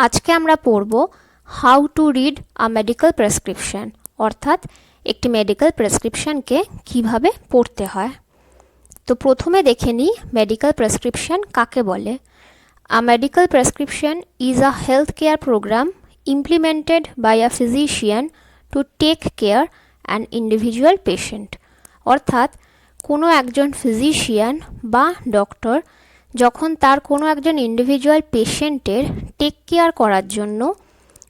আজকে আমরা পড়ব how to read a medical prescription, অর্থাৎ একটি মেডিকেল প্রেসক্রিপশনকে কিভাবে পড়তে হয়। তো প্রথমে দেখে নিই মেডিকেল প্রেসক্রিপশন কাকে বলে। A medical prescription is a health care programme implemented by a physician to take care an individual patient. অর্থাৎ কোনো একজন ফিজিশিয়ান বা ডক্টর যখন তার কোনো একজন ইন্ডিভিজুয়াল পেশেন্টের টেক কেয়ার করার জন্য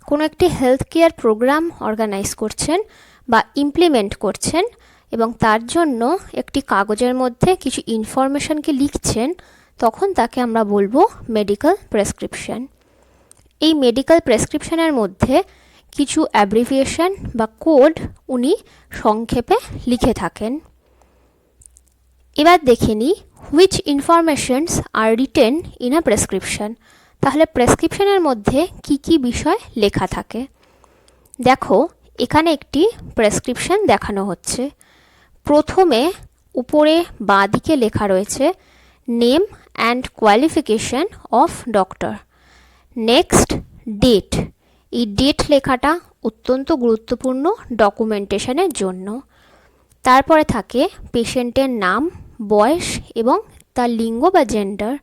কোনো একটি হেলথ কেয়ার প্রোগ্রাম অর্গানাইজ করছেন বা ইমপ্লিমেন্ট করছেন এবং তার জন্য একটি কাগজের মধ্যে কিছু ইনফরমেশনকে লিখছেন, তখন তাকে আমরা বলবো মেডিকেল প্রেসক্রিপশন। এই মেডিকেল প্রেসক্রিপশনের মধ্যে কিছু অ্যাব্রিভিয়েশন বা কোড উনি সংক্ষেপে লিখে থাকেন। এবার দেখে নিই which informations are written in a prescription. তাহলে প্রেসক্রিপশনের মধ্যে কি কি বিষয় লেখা থাকে। দেখো, এখানে একটি প্রেসক্রিপশন দেখানো হচ্ছে। প্রথমে উপরে বাঁ দিকে লেখা রয়েছে name and qualification of doctor. Next date. এই ডেট লেখাটা অত্যন্ত গুরুত্বপূর্ণ ডকুমেন্টেশনের জন্য। তারপরে থাকে পেশেন্টের নাম, বয়স এবং তার লিঙ্গ বা জেন্ডার।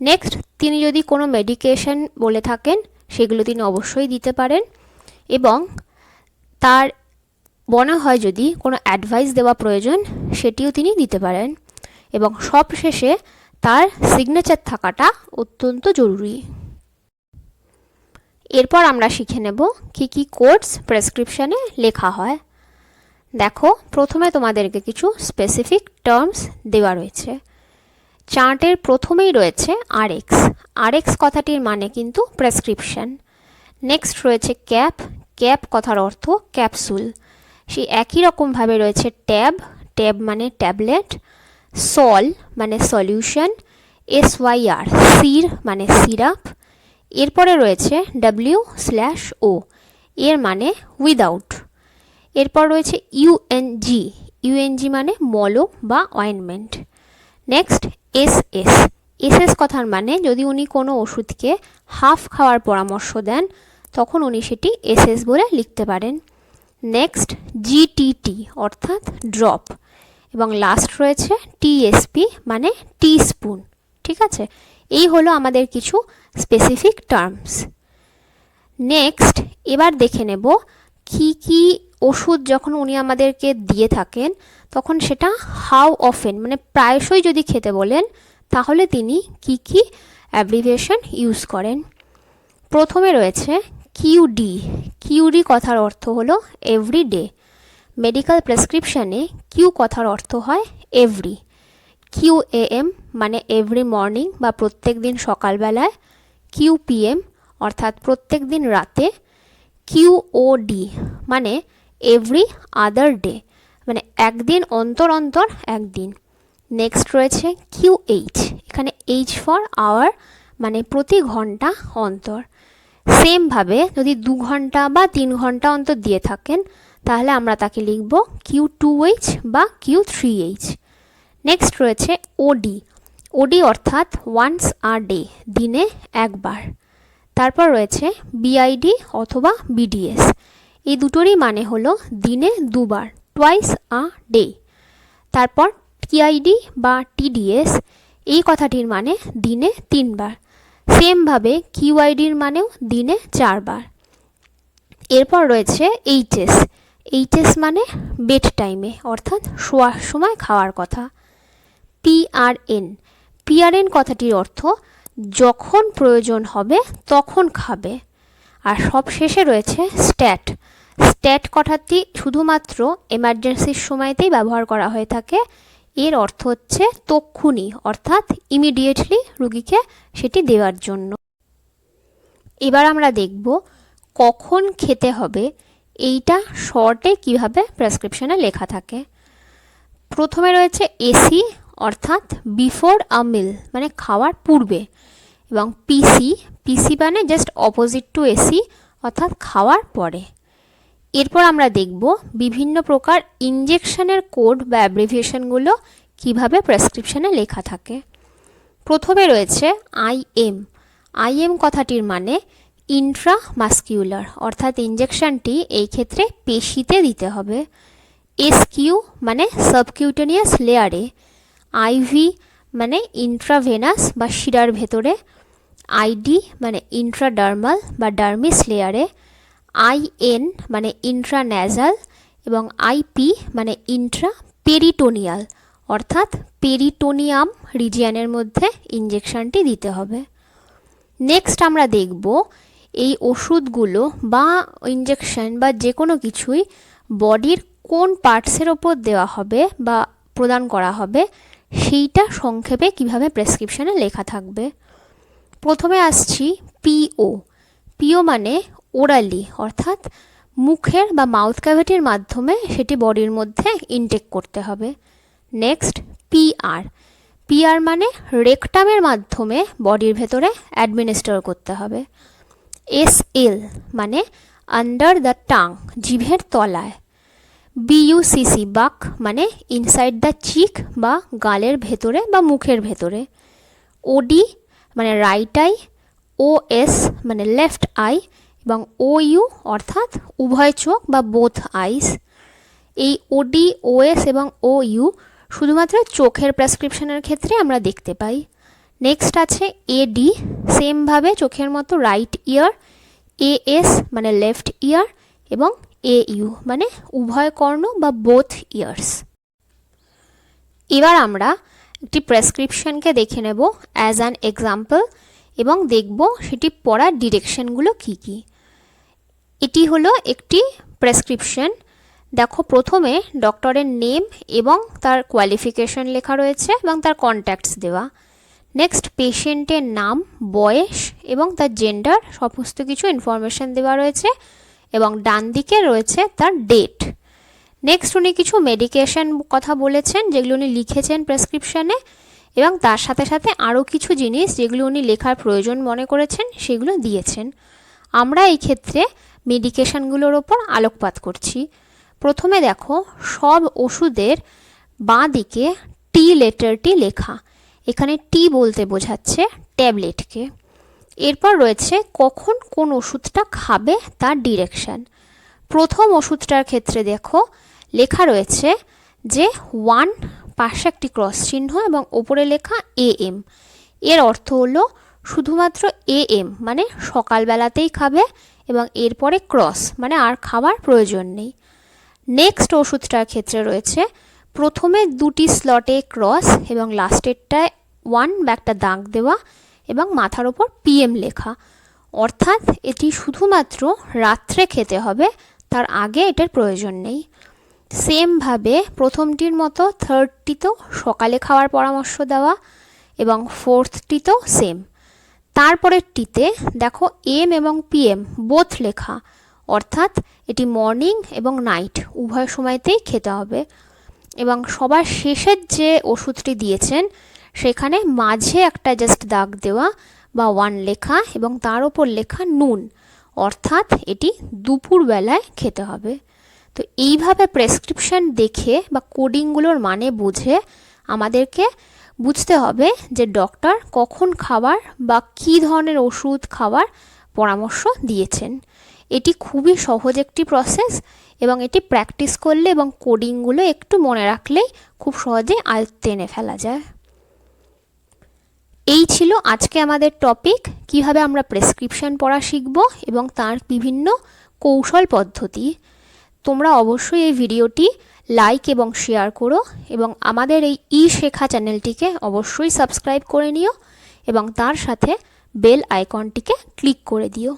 নেক্সট, তিনি যদি কোনো মেডিকেশন বলে থাকেন সেগুলো তিনি অবশ্যই দিতে পারেন, এবং তার মনে হয় যদি কোনো অ্যাডভাইস দেওয়া প্রয়োজন সেটিও তিনি দিতে পারেন, এবং সবশেষে তার সিগনেচার থাকাটা অত্যন্ত জরুরি। এরপর আমরা শিখে নেব কী কী কোডস প্রেসক্রিপশনে লেখা হয়। দেখো, প্রথমে তোমাদেরকে কিছু স্পেসিফিক টার্মস দেওয়া রয়েছে। চার্টের প্রথমেই রয়েছে আরএক্স। আরএক্স কথাটির মানে কিন্তু প্রেসক্রিপশন। নেক্সট রয়েছে ক্যাপ। ক্যাপ কথার অর্থ ক্যাপসুল। সেই একই রকমভাবে রয়েছে ট্যাব। ট্যাব মানে ট্যাবলেট। সল মানে সলিউশন। SYR সির মানে সিরাপ। এরপরে রয়েছে W/O, এর মানে উইদাউট। এরপর রয়েছে UNG। UNG মানে মলম বা অয়েনমেন্ট। নেক্সট SS কথার মানে যদি উনি কোনো ওষুধকে হাফ খাওয়ার পরামর্শ দেন তখন উনি সেটি SS বলে লিখতে পারেন। নেক্সট GTT অর্থাৎ ড্রপ, এবং লাস্ট রয়েছে TSP মানে টিস্পুন। ঠিক আছে, এই হলো আমাদের কিছু স্পেসিফিক টার্মস। নেক্সট, এবার দেখে নেব কি কি ওষুধ যখন উনি আমাদেরকে দিয়ে থাকেন তখন সেটা হাউ অফেন মানে প্রায়শই যদি খেতে বলেন তাহলে তিনি কি কি অ্যাব্রিভিয়েশন ইউজ করেন। প্রথমে রয়েছে QD। QD কথার অর্থ হলো এভরিডে। মেডিকেল প্রেসক্রিপশনে কিউ কথার অর্থ হয় এভরি। QAM মানে এভরি মর্নিং বা প্রত্যেক দিন সকালবেলায়। QPM অর্থাৎ প্রত্যেক দিন রাতে। QOD মানে এভরি আদার ডে, মানে একদিন অন্তর অন্তর একদিন। নেক্সট রয়েছে QH। এখানে H ফর আওয়ার মানে প্রতি ঘন্টা অন্তর। সেমভাবে যদি 2 ঘন্টা বা 3 ঘন্টা অন্তর দিয়ে থাকেন তাহলে আমরা তাকে লিখব Q2H বা Q3H। নেক্সট রয়েছে OD। OD অর্থাৎ ওয়ান্স আ ডে, দিনে একবার। তারপর রয়েছে BID অথবা BDS। এই দুটোরই মানে হলো দিনে দুবার, টুয়াইস আ ডে। তারপর TID বা TDS, এই কথাটির মানে দিনে 3 বার। সেমভাবে QIDর মানেও দিনে 4 বার। এরপর রয়েছে HS। HS মানে বেড টাইমে অর্থাৎ শোয়ার সময় খাওয়ার কথা। PRN কথাটির অর্থ যখন প্রয়োজন হবে তখন খাবে। আর সব শেষে রয়েছে স্ট্যাট। স্ট্যাট কথাটি শুধুমাত্র এমার্জেন্সির সময়তেই ব্যবহার করা হয়ে থাকে। এর অর্থ হচ্ছে তক্ষুনি অর্থাৎ ইমিডিয়েটলি রুগীকে সেটি দেওয়ার জন্য। এবার আমরা দেখব কখন খেতে হবে এইটা শর্টে কিভাবে প্রেসক্রিপশনে লেখা থাকে। প্রথমে রয়েছে AC অর্থাৎ বিফোর আ মিল মানে খাওয়ার পূর্বে, এবং PC মানে জাস্ট অপোজিট টু AC অর্থাৎ খাওয়ার পরে। এরপর আমরা দেখব বিভিন্ন প্রকার ইনজেকশনের কোড বা অ্যাব্রিভিয়েশনগুলো কিভাবে প্রেসক্রিপশনে লেখা থাকে। প্রথমে রয়েছে IM। IM কথাটির মানে ইন্ট্রামাস্কিউলার, অর্থাৎ ইঞ্জেকশনটি এই ক্ষেত্রে পেশিতে দিতে হবে। এসকিউ মানে সাবকিউটেনিয়াস লেয়ারে, আইভি মানে ইন্ট্রাভেনাস বা শিরার ভেতরে, আইডি মানে ইন্ট্রাডার্মাল বা ডার্মিস লেয়ারে, আইএন মানে ইন্ট্রান্যাজাল এবং আইপি মানে ইন্ট্রাপেরিটোনিয়াল, অর্থাৎ পেরিটোনিয়াম রিজিয়নের মধ্যে ইঞ্জেকশনটি দিতে হবে। নেক্সট আমরা দেখব এই ওষুধগুলো বা ইঞ্জেকশন বা যে কোনো কিছুই বডির কোন পার্টসের ওপর দেওয়া হবে বা প্রদান করা হবে সেইটা সংক্ষেপে কিভাবে প্রেসক্রিপশনে লেখা থাকবে। প্রথমে আসছি পিও। পিও মানে ওরালি, অর্থাৎ মুখের বা মাউথ ক্যাভিটির মাধ্যমে সেটি বডির মধ্যে ইনটেক করতে হবে। Next PR. পিআর মানে রেকটামের মাধ্যমে বডির ভেতরে অ্যাডমিনিস্টার করতে হবে। এসএল মানে আন্ডার দ্য টাং, জিভের তলায়। বিইউসিসি বাক মানে ইনসাইড দ্য চিক বা গালের ভেতরে বা মুখের ভেতরে। ওডি মানে রাইট আই, ওএস মানে লেফট আই এবং ওইউ অর্থাৎ উভয় চোখ বা বোথ আইস। এই ওডি, ওএস এবং ওইউ শুধুমাত্র চোখের প্রেসক্রিপশনের ক্ষেত্রে আমরা দেখতে পাই। নেক্সট আছে এডি, সেমভাবে চোখের মতো রাইট ইয়ার, এএস মানে লেফট ইয়ার এবং এইউ মানে উভয় কর্ণ বা বোথ ইয়ার্স। এবার আমরা একটি প্রেসক্রিপশনকে দেখে নেব অ্যাজ অ্যান এক্সাম্পল এবং দেখব সেটি পড়ার ডিরেকশনগুলো কী কী। এটি হলো একটি প্রেসক্রিপশন। দেখো, প্রথমে ডক্টরের নেম এবং তার কোয়ালিফিকেশন লেখা রয়েছে এবং তার কন্ট্যাক্টস দেওয়া। নেক্সট পেশেন্টের নাম, বয়স এবং তার জেন্ডার সমস্ত কিছু ইনফরমেশন দেওয়া রয়েছে এবং ডান দিকে রয়েছে তার ডেট। নেক্সট উনি কিছু মেডিকেশন কথা বলেছেন যেগুলো উনি লিখেছেন প্রেসক্রিপশনে এবং তার সাথে সাথে আরও কিছু জিনিস যেগুলো উনি লেখার প্রয়োজন মনে করেছেন সেগুলো দিয়েছেন। আমরা এই ক্ষেত্রে মেডিকেশনগুলোর ওপর আলোকপাত করছি। প্রথমে দেখো, সব ওষুধের বাঁ দিকে টি লেটারটি লেখা, এখানে টি বলতে বোঝাচ্ছে ট্যাবলেটকে। এরপর রয়েছে কখন কোন ওষুধটা খাবে তার ডিরেকশন। প্রথম ওষুধটার ক্ষেত্রে দেখো লেখা রয়েছে যে 1 পাশে একটি ক্রস চিহ্ন এবং ওপরে লেখা AM। এর অর্থ হলো শুধুমাত্র AM মানে সকালবেলাতেই খাবে এবং এরপরে ক্রস মানে আর খাবার প্রয়োজন নেই। নেক্সট ওষুধটার ক্ষেত্রে রয়েছে প্রথমে 2টি স্লটে ক্রস এবং লাস্টেরটায় 1 বা একটা দাগ দেওয়া এবং মাথার ওপর PM লেখা, অর্থাৎ এটি শুধুমাত্র রাত্রে খেতে হবে, তার আগে এটার প্রয়োজন নেই। সেমভাবে প্রথমটির মতো থার্ডটিতেও সকালে খাওয়ার পরামর্শ দেওয়া এবং ফোর্থটিতেও সেম। তারপরেরটিতে দেখো M এবং PM বোথ লেখা, অর্থাৎ এটি মর্নিং এবং নাইট উভয় সময়তেই খেতে হবে। এবং সবার শেষের যে ওষুধটি দিয়েছেন সেখানে মাঝে একটা জাস্ট দাগ দেওয়া বা 1 লেখা এবং তার ওপর লেখা নুন, অর্থাৎ এটি দুপুরবেলায় খেতে হবে। তো এইভাবে প্রেসক্রিপশন দেখে বা কোডিংগুলোর মানে বুঝে আমাদেরকে বুঝতে হবে যে ডক্টর কখন খাবার বা কী ধরনের ওষুধ খাওয়ার পরামর্শ দিয়েছেন। এটি খুবই সহজ একটি প্রসেস এবং এটি প্র্যাকটিস করলে এবং কোডিংগুলো একটু মনে রাখলেই খুব সহজে আয়ত্তে এনে ফেলা যায়। এই ছিল আজকে আমাদের টপিক, কিভাবে আমরা প্রেসক্রিপশন পড়া শিখব এবং তার বিভিন্ন কৌশল পদ্ধতি। তোমরা অবশ্যই এই ভিডিওটি লাইক এবং শেয়ার করো এবং আমাদের এই শেখা চ্যানেলটিকে অবশ্যই সাবস্ক্রাইব করে নিও এবং তার সাথে বেল আইকনটিকে ক্লিক করে দিও।